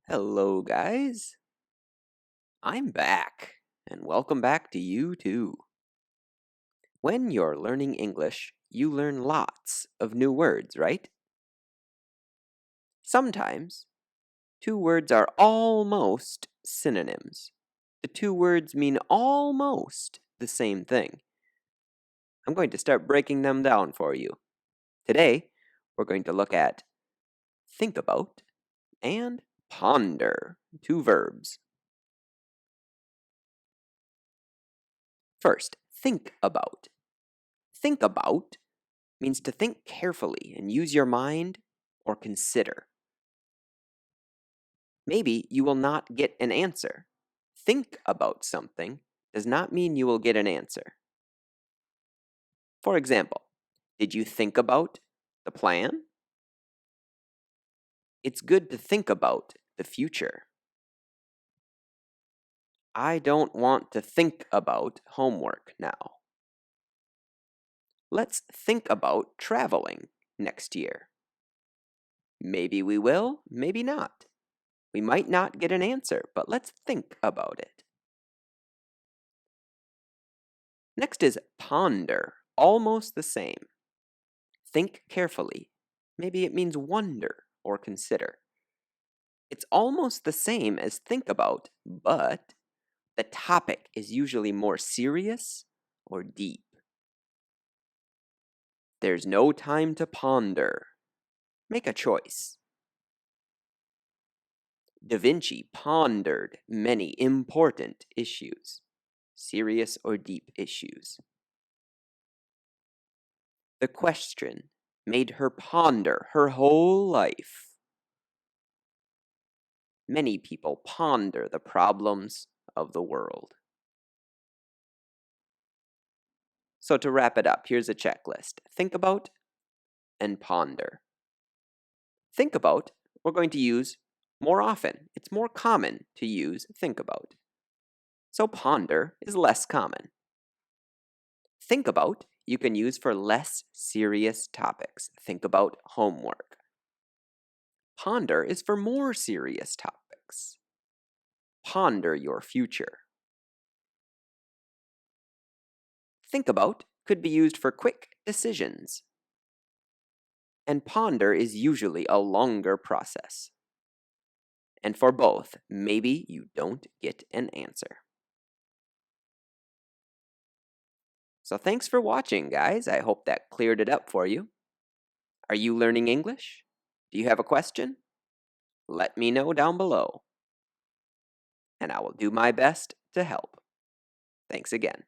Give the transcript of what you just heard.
Hello, guys. I'm back, and welcome back to you too. When you're learning English, you learn lots of new words, right? Sometimes, two words are almost synonyms. The two words mean almost the same thing. I'm going to start breaking them down for you. Today, we're going to look at think about and ponder, two verbs. First, think about. Think about means to think carefully and use your mind or consider. Maybe you will not get an answer. Think about something does not mean you will get an answer. For example, did you think about the plan? It's good to think about the future. I don't want to think about homework now. Let's think about traveling next year. Maybe we will, maybe not. We might not get an answer, but let's think about it. Next is ponder, almost the same. Think carefully. Maybe it means wonder or consider. It's almost the same as think about, but the topic is usually more serious or deep. There's no time to ponder. Make a choice. Da Vinci pondered many important issues, serious or deep issues. The question made her ponder her whole life. Many people ponder the problems of the world. So to wrap it up, here's a checklist. Think about and ponder. Think about, we're going to use more often. It's more common to use think about. So ponder is less common. Think about, you can use for less serious topics. Think about homework. Ponder is for more serious topics. Ponder your future. Think about could be used for quick decisions. And ponder is usually a longer process. And for both, maybe you don't get an answer. So thanks for watching, guys. I hope that cleared it up for you. Are you learning English? Do you have a question? Let me know down below, and I will do my best to help. Thanks again.